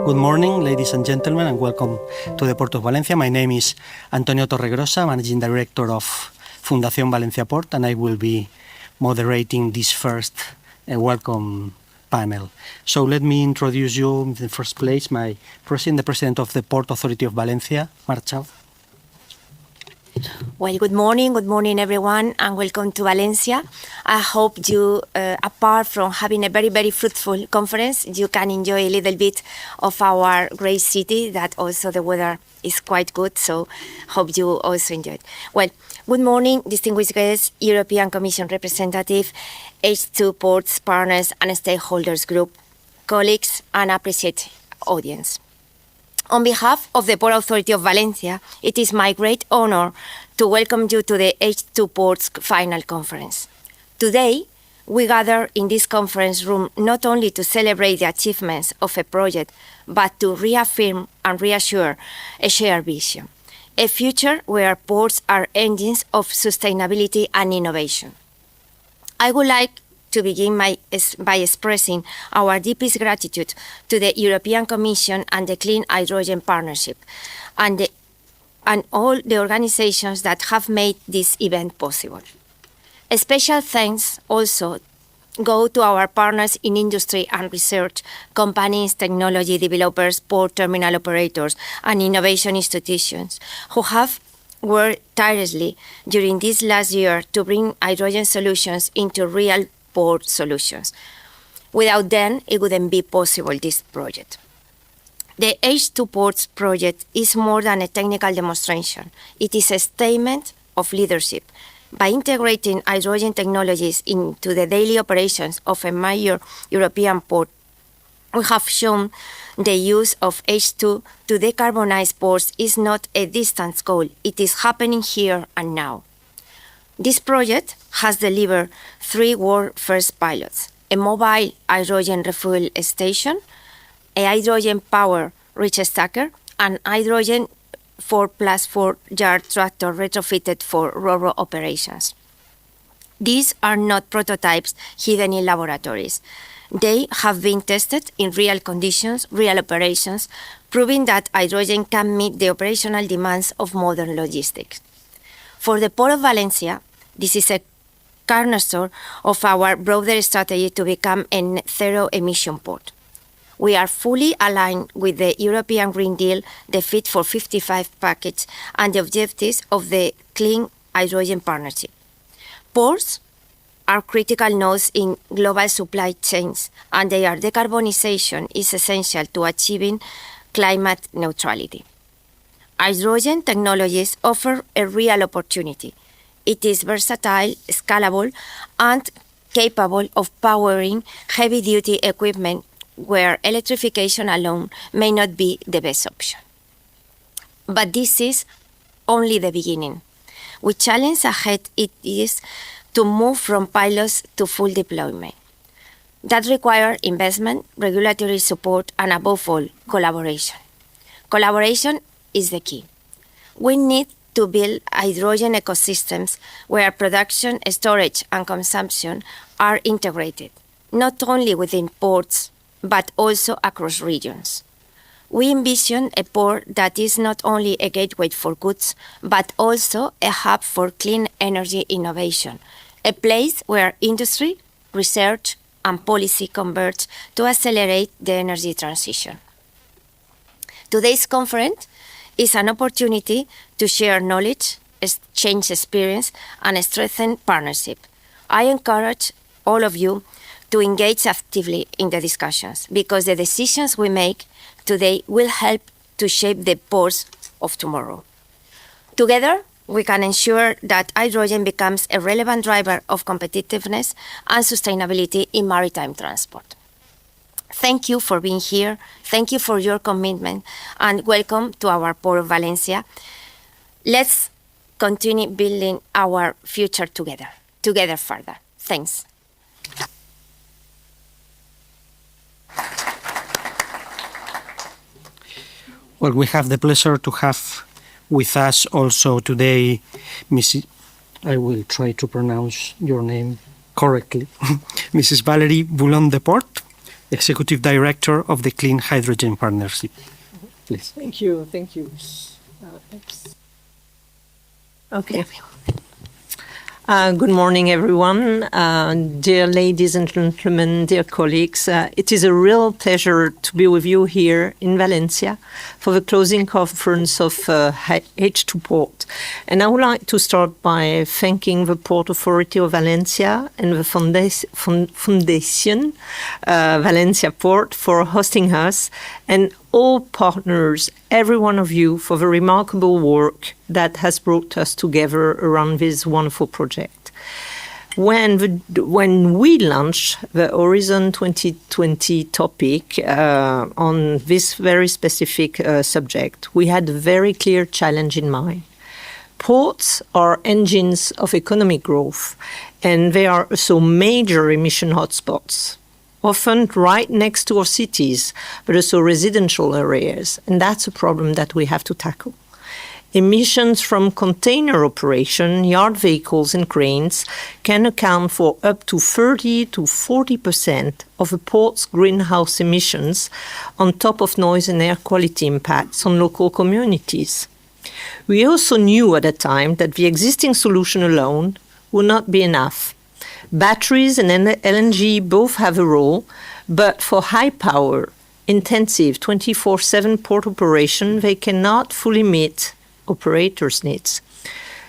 Good morning, ladies and gentlemen, and welcome to the Port of Valencia. My name is Antonio Torregrosa, Managing Director of Fundación Valencia Port, and I will be moderating this first welcome panel. So let me introduce you in the first place, the President of the Port Authority of Valencia, Marchao. Well, good morning everyone, and welcome to Valencia. I hope you, apart from having a very, very fruitful conference, you can enjoy a little bit of our great city, that also the weather is quite good, so hope you also enjoy it. Well, good morning, distinguished guests, European Commission representative, H2PORTS partners and stakeholders group, colleagues, and appreciated audience. On behalf of the Port Authority of Valencia, it is my great honor to welcome you to the H2PORTS final conference. Today, we gather in this conference room not only to celebrate the achievements of a project, but to reaffirm and reassure a shared vision, a future where ports are engines of sustainability and innovation. I would like to begin by expressing our deepest gratitude to the European Commission and the Clean Hydrogen Partnership and all the organizations that have made this event possible. A special thanks also go to our partners in industry and research, companies, technology developers, port terminal operators, and innovation institutions who have worked tirelessly during this last year to bring hydrogen solutions into real port solutions. Without them, it wouldn't be possible, this project. The H2PORTS project is more than a technical demonstration. It is a statement of leadership. By integrating hydrogen technologies into the daily operations of a major European port, we have shown the use of H2 to decarbonize ports is not a distant goal. It is happening here and now. This project has delivered 3 world-first pilots: a mobile hydrogen refuel station, a hydrogen-powered reach stacker, and hydrogen 4+4 yard tractor retrofitted for RoRo operations. These are not prototypes hidden in laboratories. They have been tested in real conditions, real operations, proving that hydrogen can meet the operational demands of modern logistics. For the Port of Valencia, this is a cornerstone of our broader strategy to become a zero-emission port. We are fully aligned with the European Green Deal, the Fit for 55 package, and the objectives of the Clean Hydrogen Partnership. Ports are critical nodes in global supply chains, and their decarbonization is essential to achieving climate neutrality. Hydrogen technologies offer a real opportunity. It is versatile, scalable, and capable of powering heavy-duty equipment where electrification alone may not be the best option. But this is only the beginning. The challenge ahead is to move from pilots to full deployment. That requires investment, regulatory support, and above all, collaboration. Collaboration is the key. We need to build hydrogen ecosystems where production, storage, and consumption are integrated, not only within ports, but also across regions. We envision a port that is not only a gateway for goods, but also a hub for clean energy innovation, a place where industry, research, and policy converge to accelerate the energy transition. Today's conference is an opportunity to share knowledge, exchange experience, and strengthen partnership. I encourage all of you to engage actively in the discussions, because the decisions we make today will help to shape the ports of tomorrow. Together, we can ensure that hydrogen becomes a relevant driver of competitiveness and sustainability in maritime transport. Thank you for being here. Thank you for your commitment, and welcome to our Port of Valencia. Let's continue building our future together further. Thanks. Well, we have the pleasure to have with us also today, I will try to pronounce your name correctly, Mrs. Valérie Boulon-Deportes, Executive Director of the Clean Hydrogen Partnership. Please. Thank you. Okay. Good morning, everyone. Dear ladies and gentlemen, dear colleagues, it is a real pleasure to be with you here in Valencia for the closing conference of H2PORT. And I would like to start by thanking the Port Authority of Valencia and the Foundation Valencia Port for hosting us, and all partners, every one of you, for the remarkable work that has brought us together around this wonderful project. When we launched the Horizon 2020 topic on this very specific subject, we had a very clear challenge in mind. Ports are engines of economic growth, and they are also major emission hotspots, often right next to our cities, but also residential areas. And that's a problem that we have to tackle. Emissions from container operation, yard vehicles and cranes can account for up to 30 to 40% of a port's greenhouse emissions, on top of noise and air quality impacts on local communities. We also knew at the time that the existing solution alone would not be enough. Batteries and LNG both have a role, but for high power, intensive 24/7 port operation, they cannot fully meet operators' needs.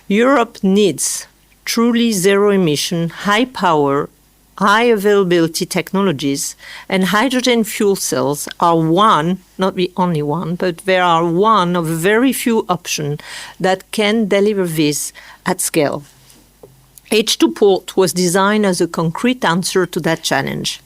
Europe needs truly zero emission, high power, high availability technologies, and hydrogen fuel cells are one, not the only one, but they are one of very few options that can deliver this at scale. H2PORT was designed as a concrete answer to that challenge.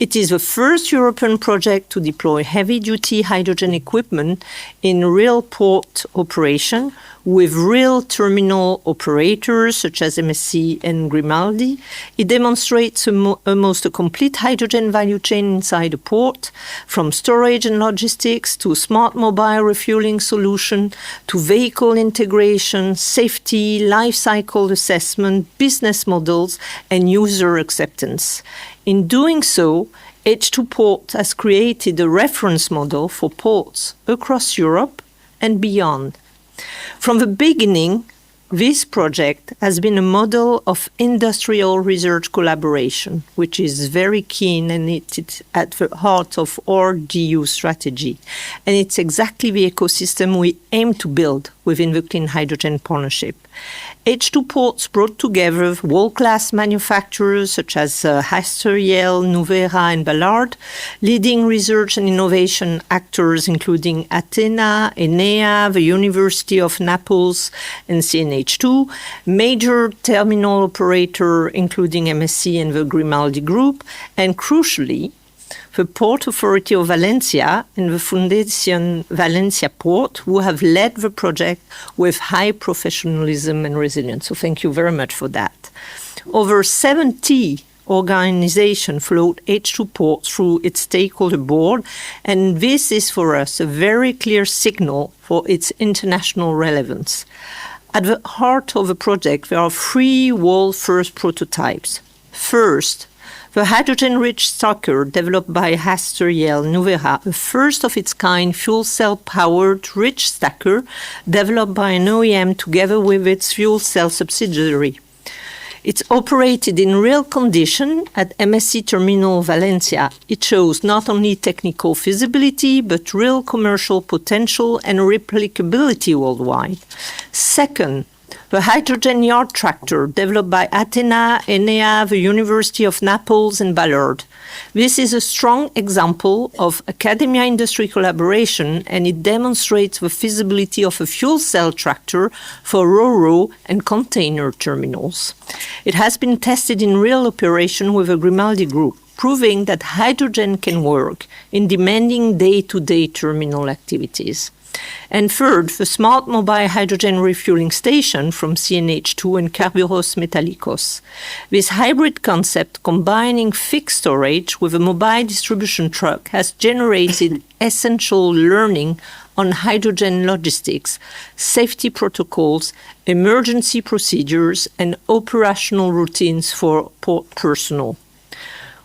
It is the first European project to deploy heavy-duty hydrogen equipment in real port operation with real terminal operators such as MSC and Grimaldi. It demonstrates almost a complete hydrogen value chain inside a port, from storage and logistics to smart mobile refueling solution to vehicle integration, safety, life cycle assessment, business models, and user acceptance. In doing so, H2PORT has created a reference model for ports across Europe and beyond. From the beginning, this project has been a model of industrial research collaboration, which is very keen, and it's at the heart of our GU strategy. And it's exactly the ecosystem we aim to build within the Clean Hydrogen Partnership. H2PORTS brought together world-class manufacturers such as Hyster-Yale, Nuvera, and Ballard, leading research and innovation actors including Athena, Enea, the University of Naples, and CNH2, major terminal operator including MSC and the Grimaldi Group, and crucially, the Port Authority of Valencia and the Foundation Valencia Port, who have led the project with high professionalism and resilience. So thank you very much for that. Over 70 organizations followed H2PORT through its stakeholder board, and this is for us a very clear signal for its international relevance. At the heart of the project, there are three world-first prototypes. First, the hydrogen-rich stacker developed by Hyster-Yale Nuvera, a first-of-its-kind fuel cell-powered rich stacker developed by an OEM together with its fuel cell subsidiary. It's operated in real condition at MSC Terminal Valencia. It shows not only technical feasibility, but real commercial potential and replicability worldwide. Second, the hydrogen yard tractor developed by Athena, Enea, the University of Naples, and Ballard. This is a strong example of academia-industry collaboration, and it demonstrates the feasibility of a fuel cell tractor for ro-ro and container terminals. It has been tested in real operation with the Grimaldi Group, proving that hydrogen can work in demanding day-to-day terminal activities. And third, the smart mobile hydrogen refueling station from CNH2 and Carburos Metallicos. This hybrid concept combining fixed storage with a mobile distribution truck has generated essential learning on hydrogen logistics, safety protocols, emergency procedures, and operational routines for port personnel.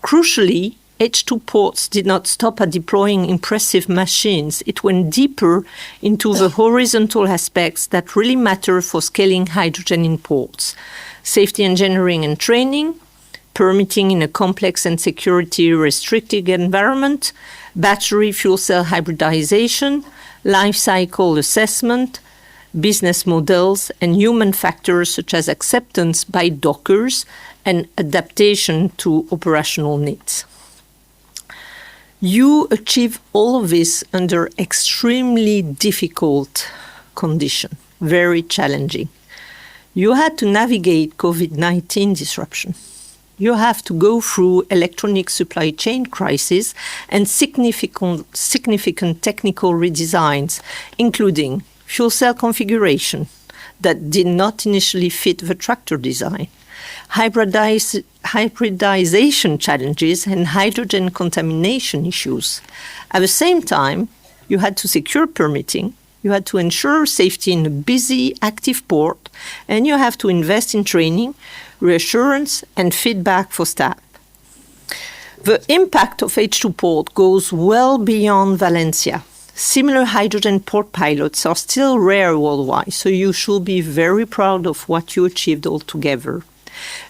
Crucially, H2PORTS did not stop at deploying impressive machines. It went deeper into the horizontal aspects that really matter for scaling hydrogen in ports: safety engineering and training, permitting in a complex and security-restricted environment, battery fuel cell hybridization, life cycle assessment, business models, and human factors such as acceptance by dockers and adaptation to operational needs. You achieve all of this under extremely difficult conditions, very challenging. You had to navigate COVID-19 disruption. You have to go through electronic supply chain crisis and significant technical redesigns, including fuel cell configuration that did not initially fit the tractor design, hybridization challenges, and hydrogen contamination issues. At the same time, you had to secure permitting, you had to ensure safety in a busy, active port, and you have to invest in training, reassurance, and feedback for staff. The impact of H2Port goes well beyond Valencia. Similar hydrogen port pilots are still rare worldwide, so you should be very proud of what you achieved altogether.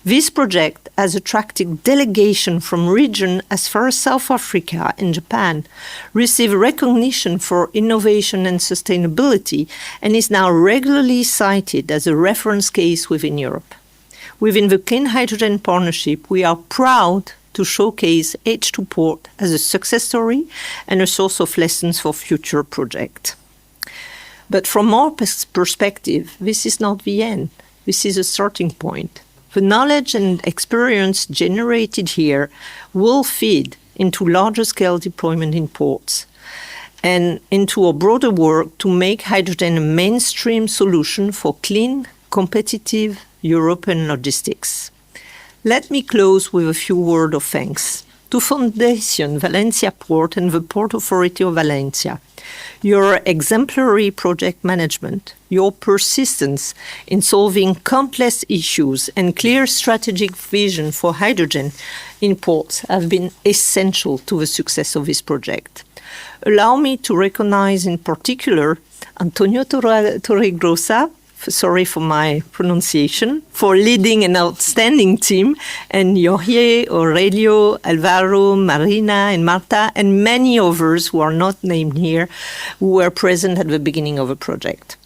This project has attracted delegation from regions as far as South Africa and Japan, received recognition for innovation and sustainability, and is now regularly cited as a reference case within Europe. Within the Clean Hydrogen Partnership, we are proud to showcase H2Port as a success story and a source of lessons for future projects. But from our perspective, this is not the end. This is a starting point. The knowledge and experience generated here will feed into larger scale deployment in ports and into a broader work to make hydrogen a mainstream solution for clean, competitive European logistics. Let me close with a few words of thanks to Foundation Valencia Port and the Port Authority of Valencia. Your exemplary project management, your persistence in solving complex issues, and clear strategic vision for hydrogen in ports have been essential to the success of this project. Allow me to recognize in particular Antonio Torregrosa, sorry for my pronunciation, for leading an outstanding team, and Jorge, Aurelio, Alvaro, Marina, and Marta, and many others who are not named here, who were present at the beginning of the project.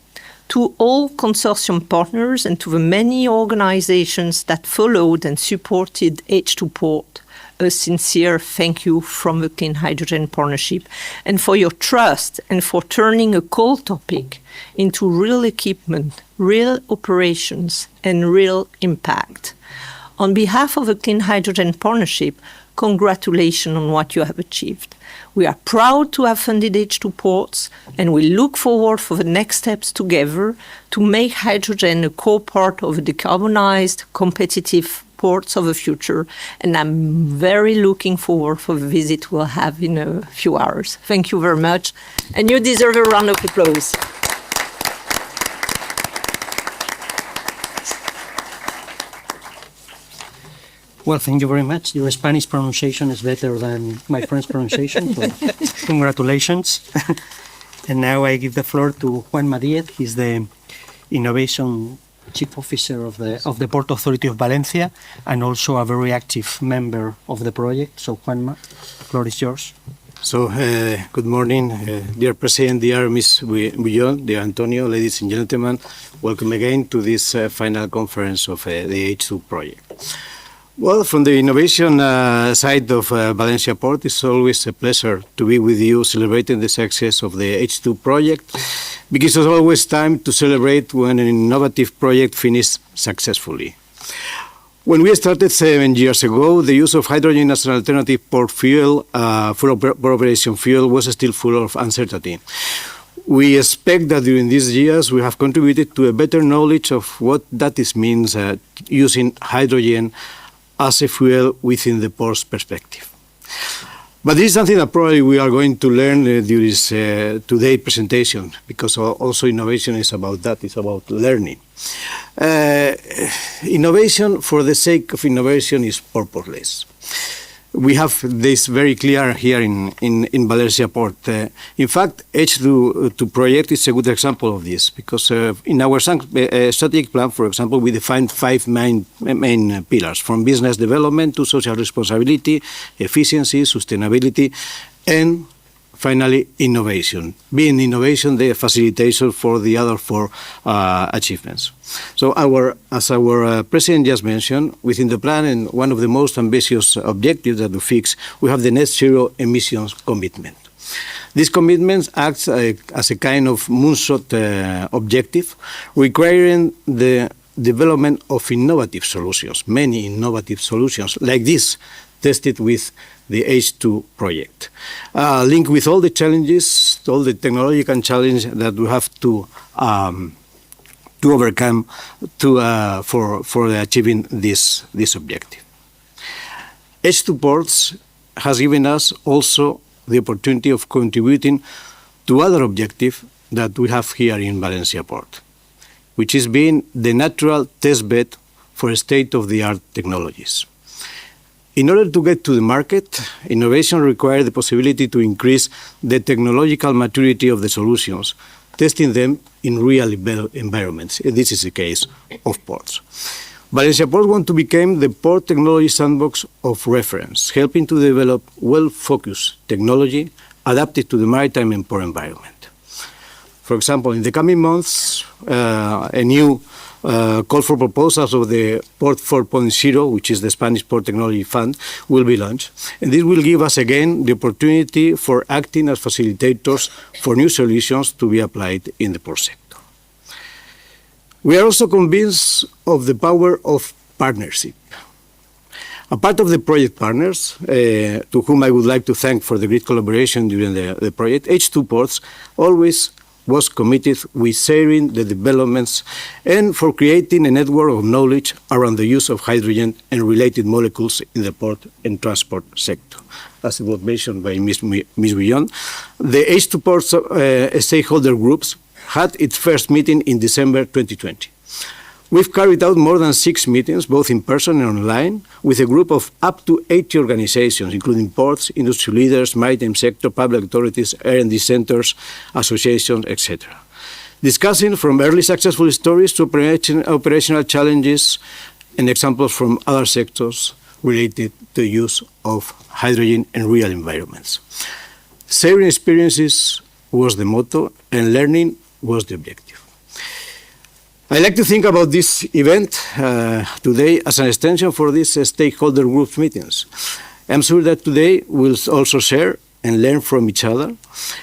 To all consortium partners and to the many organizations that followed and supported H2Port, a sincere thank you from the Clean Hydrogen Partnership, and for your trust and for turning a cold topic into real equipment, real operations, and real impact. On behalf of the Clean Hydrogen Partnership, congratulations on what you have achieved. We are proud to have funded H2Ports, and we look forward for the next steps together to make hydrogen a core part of a decarbonized, competitive ports of the future, and I'm very looking forward for the visit we'll have in a few hours. Thank you very much, and you deserve a round of applause. Well, thank you very much. Your Spanish pronunciation is better than my French pronunciation, so congratulations. And now I give the floor to Juan Díez. He's the Innovation Chief Officer of the Port Authority of Valencia and also a very active member of the project. So, Juanma, the floor is yours. So, good morning, dear President, dear Ms. Bullón, dear Antonio, ladies and gentlemen. Welcome again to this final conference of the H2 project. Well, from the innovation side of Valencia Port, it's always a pleasure to be with you celebrating the success of the H2 project, because it's always time to celebrate when an innovative project finishes successfully. When we started 7 years ago, the use of hydrogen as an alternative port fuel, for operation fuel, was still full of uncertainty. We expect that during these years we have contributed to a better knowledge of what that means using hydrogen as a fuel within the port's perspective. But this is something that probably we are going to learn during today's presentation, because also innovation is about that, it's about learning. Innovation for the sake of innovation is purposeless. We have this very clear here in Valencia port. In fact, H2 project is a good example of this, because in our strategic plan, for example, we defined 5 main pillars, from business development to social responsibility, efficiency, sustainability, and finally, innovation. Being innovation, the facilitation for the other 4 achievements. So as our President just mentioned, within the plan, and one of the most ambitious objectives that we fix, we have the net zero emissions commitment. This commitment acts as a kind of moonshot objective, requiring the development of innovative solutions, many innovative solutions like this, tested with the H2 project, linked with all the challenges, all the technological challenges that we have to overcome for achieving this objective. H2PORTS has given us also the opportunity of contributing to other objective that we have here in Valencia port, which is being the natural testbed for state-of-the-art technologies. In order to get to the market, innovation requires the possibility to increase the technological maturity of the solutions, testing them in real environments. And this is the case of ports. Valencia Port wants to become the port technology sandbox of reference, helping to develop well-focused technology adapted to the maritime and port environment. For example, in the coming months, a new call for proposals of the Port 4.0, which is the Spanish Port Technology Fund, will be launched. And this will give us again the opportunity for acting as facilitators for new solutions to be applied in the port sector. We are also convinced of the power of partnership. A part of the project partners, to whom I would like to thank for the great collaboration during the project, H2Ports always was committed with sharing the developments and for creating a network of knowledge around the use of hydrogen and related molecules in the port and transport sector. As it was mentioned by Ms. Villon, the H2Ports stakeholder groups had its first meeting in December 2020. We've carried out more than 6 meetings, both in person and online, with a group of up to 80 organizations, including ports, industry leaders, maritime sector, public authorities, R&D centers, associations, etc. Discussing from early successful stories to operational challenges and examples from other sectors related to the use of hydrogen in real environments. Sharing experiences was the motto, and learning was the objective. I like to think about this event today as an extension for these stakeholder group meetings. I'm sure that today we'll also share and learn from each other,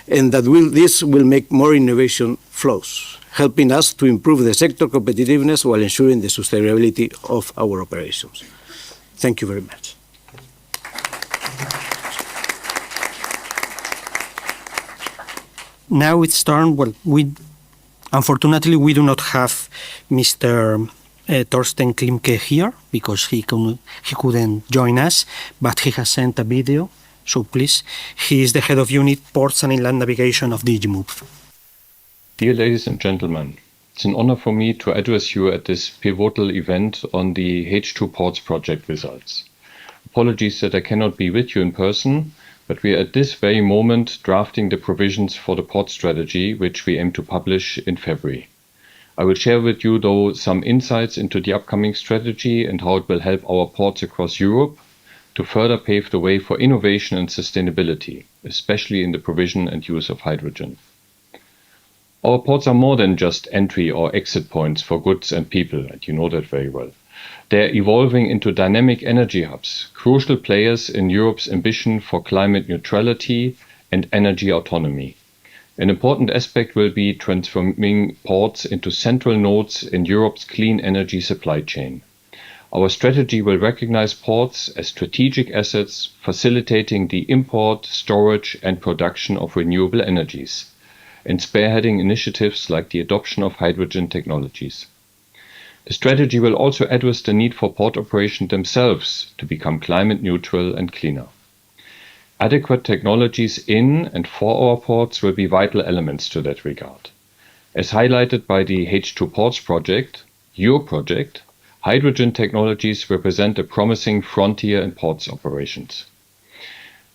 and that this will make more innovation flows, helping us to improve the sector competitiveness while ensuring the sustainability of our operations. Thank you very much. Now it's turn. Well, unfortunately, we do not have Mr. Thorsten Klimke here because he couldn't join us, but he has sent a video. So please, he is the head of unit Ports and Inland Navigation of DG Move. Dear ladies and gentlemen, it's an honor for me to address you at this pivotal event on the H2Ports project results. Apologies that I cannot be with you in person, but we are at this very moment drafting the provisions for the port strategy, which we aim to publish in February. I will share with you, though, some insights into the upcoming strategy and how it will help our ports across Europe to further pave the way for innovation and sustainability, especially in the provision and use of hydrogen. Our ports are more than just entry or exit points for goods and people, and you know that very well. They are evolving into dynamic energy hubs, crucial players in Europe's ambition for climate neutrality and energy autonomy. An important aspect will be transforming ports into central nodes in Europe's clean energy supply chain. Our strategy will recognize ports as strategic assets, facilitating the import, storage, and production of renewable energies, and spearheading initiatives like the adoption of hydrogen technologies. The strategy will also address the need for port operations themselves to become climate neutral and cleaner. Adequate technologies in and for our ports will be vital elements to that regard. As highlighted by the H2Ports project, your project, hydrogen technologies represent a promising frontier in ports operations.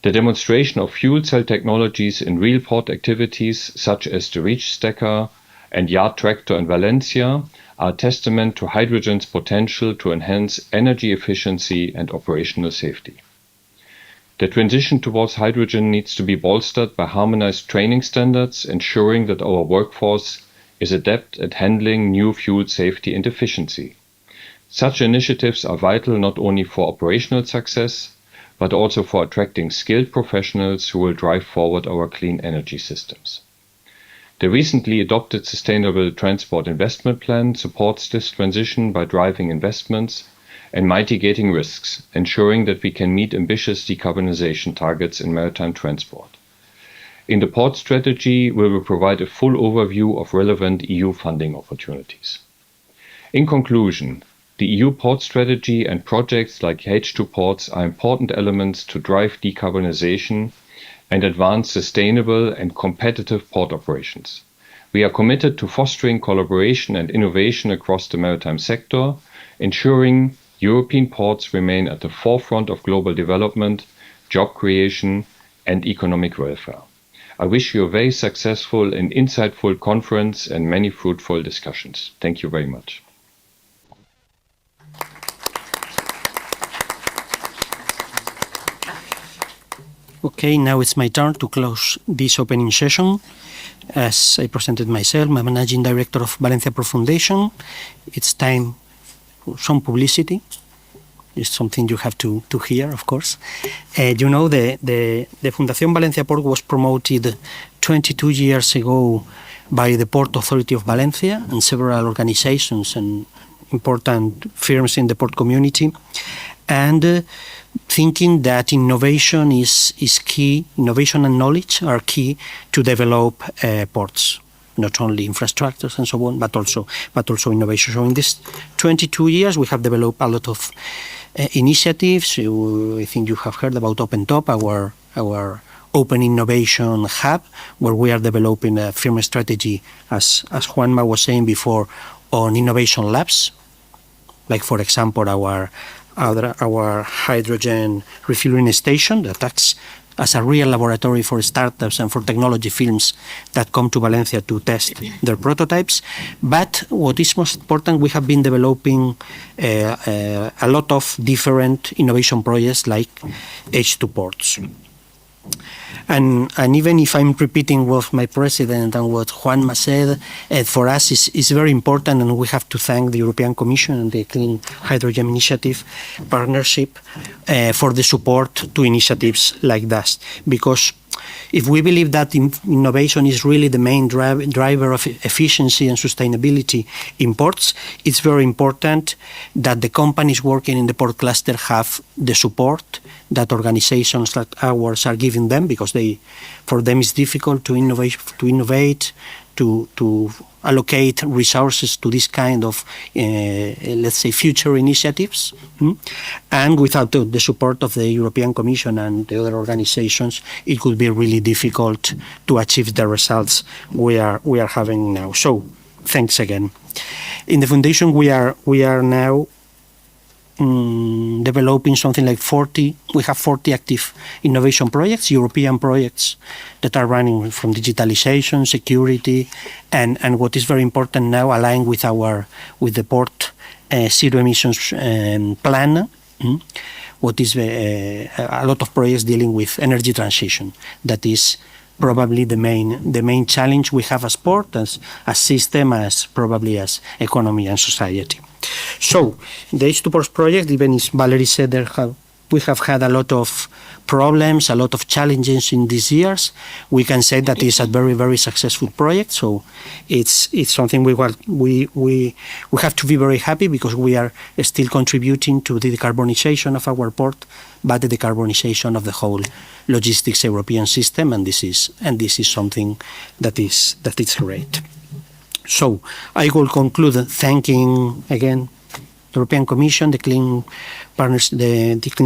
The demonstration of fuel cell technologies in real port activities, such as the reach stacker and yard tractor in Valencia, are a testament to hydrogen's potential to enhance energy efficiency and operational safety. The transition towards hydrogen needs to be bolstered by harmonized training standards, ensuring that our workforce is adept at handling new fuel safety and efficiency. Such initiatives are vital not only for operational success, but also for attracting skilled professionals who will drive forward our clean energy systems. The recently adopted Sustainable Transport Investment Plan supports this transition by driving investments and mitigating risks, ensuring that we can meet ambitious decarbonization targets in maritime transport. In the port strategy, we will provide a full overview of relevant EU funding opportunities. In conclusion, the EU port strategy and projects like H2PORTS are important elements to drive decarbonization and advance sustainable and competitive port operations. We are committed to fostering collaboration and innovation across the maritime sector, ensuring European ports remain at the forefront of global development, job creation, and economic welfare. I wish you a very successful and insightful conference and many fruitful discussions. Thank you very much. Okay, now it's my turn to close this opening session. As I presented myself, I'm Managing Director of Valencia Port Foundation. It's time for some publicity. It's something you have to hear, of course. You know, the Fundación Valencia Port was promoted 22 years ago by the Port Authority of Valencia and several organizations and important firms in the port community. And thinking that innovation is key, innovation and knowledge are key to develop ports, not only infrastructures and so on, but also innovation. So in this 22 years, we have developed a lot of initiatives. I think you have heard about OpenTop, our Open Innovation Hub, where we are developing a firm strategy, as Juanma was saying before, on innovation labs, like for example our hydrogen refueling station that acts as a real laboratory for startups and for technology firms that come to Valencia to test their prototypes. But what is most important, we have been developing a lot of different innovation projects like H2PORTS. And even if I'm repeating what my president and what Juanma said, for us is very important, and we have to thank the European Commission and the Clean Hydrogen Initiative partnership for the support to initiatives like that. Because if we believe that innovation is really the main driver of efficiency and sustainability in ports, it's very important that the companies working in the port cluster have the support that organizations like ours are giving them, because for them it's difficult to innovate, to allocate resources to this kind of, let's say, future initiatives. And without the support of the European Commission and the other organizations, it could be really difficult to achieve the results we are having now. So, thanks again. In the foundation, we are now developing something like 40. We have 40 active innovation projects, European projects that are running from digitalization, security, and what is very important now, aligned with the port zero emissions plan. What is a lot of projects dealing with energy transition. That is probably the main challenge we have as port, as system, as probably as economy and society. So the H2PORTS project, even as Valerie said, we have had a lot of problems, a lot of challenges in these years. We can say that it's a very, very successful project. So it's something we have to be very happy, because we are still contributing to the decarbonization of our port, but the decarbonization of the whole logistics European system, and this is something that is great. So I will conclude thanking again the European Commission, the Clean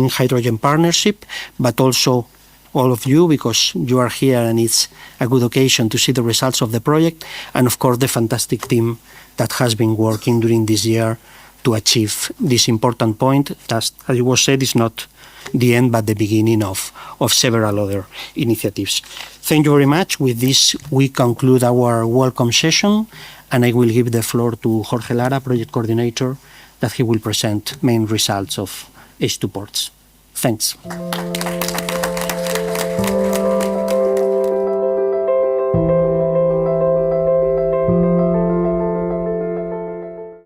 Hydrogen Partnership, but also all of you, because you are here and it's a good occasion to see the results of the project, and of course the fantastic team that has been working during this year to achieve this important point. As it was said, it's not the end but the beginning of several other initiatives. Thank you very much. With this, we conclude our welcome session, and I will give the floor to Jorge Lara, Project Coordinator, that he will present main results of H2PORTS. Thanks.